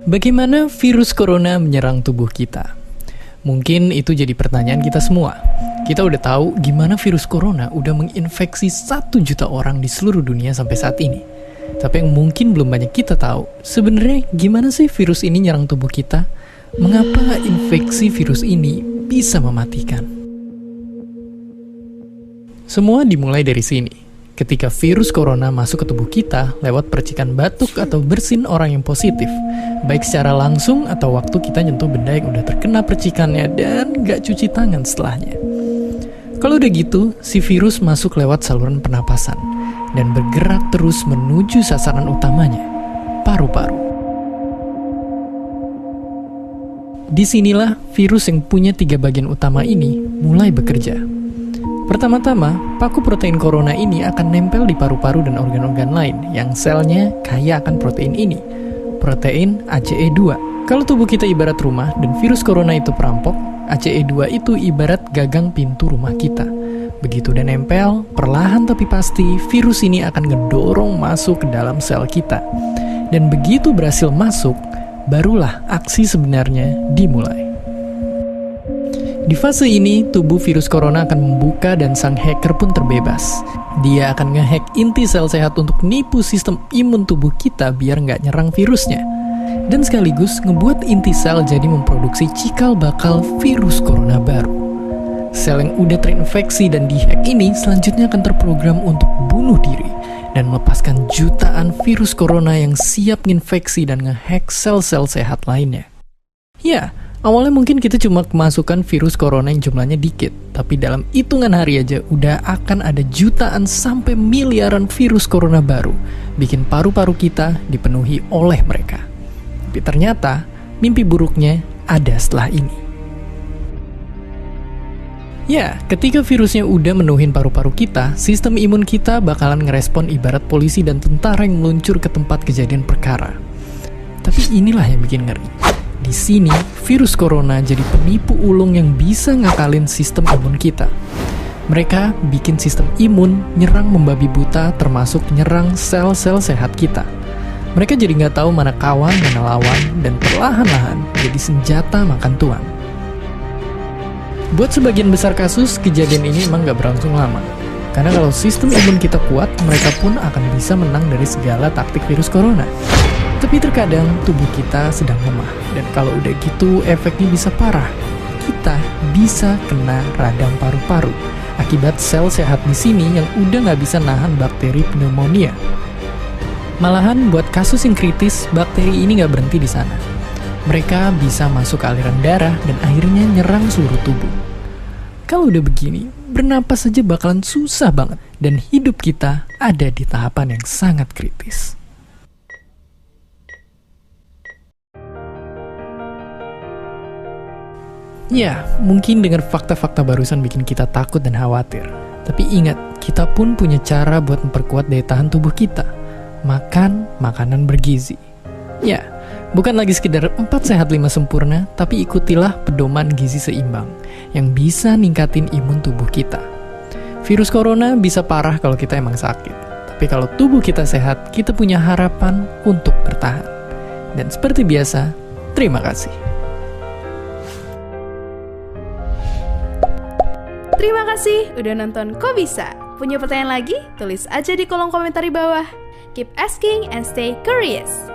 Bagaimana virus corona menyerang tubuh kita? Mungkin itu jadi pertanyaan kita semua. Kita udah tahu gimana virus corona udah menginfeksi 1 juta orang di seluruh dunia sampai saat ini. Tapi yang mungkin belum banyak kita tahu, sebenarnya gimana sih virus ini nyerang tubuh kita? Mengapa infeksi virus ini bisa mematikan? Semua dimulai dari sini. Ketika virus corona masuk ke tubuh kita lewat percikan batuk atau bersin orang yang positif, baik secara langsung atau waktu kita nyentuh benda yang udah terkena percikannya dan gak cuci tangan setelahnya. Kalau udah gitu, si virus masuk lewat saluran pernapasan dan bergerak terus menuju sasaran utamanya, paru-paru. Disinilah virus yang punya 3 bagian utama ini mulai bekerja. Pertama-tama, paku protein corona ini akan nempel di paru-paru dan organ-organ lain yang selnya kaya akan protein ini, protein ACE2. Kalau tubuh kita ibarat rumah dan virus corona itu perampok, ACE2 itu ibarat gagang pintu rumah kita. Begitu udah nempel, perlahan tapi pasti virus ini akan ngedorong masuk ke dalam sel kita. Dan begitu berhasil masuk, barulah aksi sebenarnya dimulai. Di fase ini, tubuh virus corona akan membuka dan sang hacker pun terbebas. Dia akan ngehack inti sel sehat untuk nipu sistem imun tubuh kita biar nggak nyerang virusnya. Dan sekaligus ngebuat inti sel jadi memproduksi cikal bakal virus corona baru. Sel yang udah terinfeksi dan dihack ini selanjutnya akan terprogram untuk bunuh diri dan melepaskan jutaan virus corona yang siap nginfeksi dan ngehack sel-sel sehat lainnya. Ya, awalnya mungkin kita cuma kemasukan virus corona yang jumlahnya dikit, tapi dalam hitungan hari aja udah akan ada jutaan sampai miliaran virus corona baru, bikin paru-paru kita dipenuhi oleh mereka. Tapi ternyata, mimpi buruknya ada setelah ini. Ya, ketika virusnya udah menuhin paru-paru kita, sistem imun kita bakalan ngerespon ibarat polisi dan tentara yang meluncur ke tempat kejadian perkara. Tapi inilah yang bikin ngeri. Di sini, virus corona jadi penipu ulung yang bisa ngakalin sistem imun kita. Mereka bikin sistem imun nyerang membabi buta termasuk nyerang sel-sel sehat kita. Mereka jadi nggak tahu mana kawan, mana lawan, dan perlahan-lahan jadi senjata makan tuan. Buat sebagian besar kasus, kejadian ini emang nggak berlangsung lama. Karena kalau sistem imun kita kuat, mereka pun akan bisa menang dari segala taktik virus corona. Tapi terkadang tubuh kita sedang lemah, dan kalau udah gitu efeknya bisa parah. Kita bisa kena radang paru-paru akibat sel sehat di sini yang udah nggak bisa nahan bakteri pneumonia. Malahan buat kasus yang kritis, bakteri ini nggak berhenti di sana. Mereka bisa masuk ke aliran darah dan akhirnya nyerang seluruh tubuh. Kalau udah begini, bernapas saja bakalan susah banget, dan hidup kita ada di tahapan yang sangat kritis. Ya, mungkin dengan fakta-fakta barusan bikin kita takut dan khawatir. Tapi ingat, kita pun punya cara buat memperkuat daya tahan tubuh kita. Makan makanan bergizi. Ya, bukan lagi sekedar 4 sehat 5 sempurna, tapi ikutilah pedoman gizi seimbang yang bisa ningkatin imun tubuh kita. Virus corona bisa parah kalau kita emang sakit. Tapi kalau tubuh kita sehat, kita punya harapan untuk bertahan. Dan seperti biasa, terima kasih. Terima kasih udah nonton Kok Bisa. Punya pertanyaan lagi? Tulis aja di kolom komentar di bawah. Keep asking and stay curious.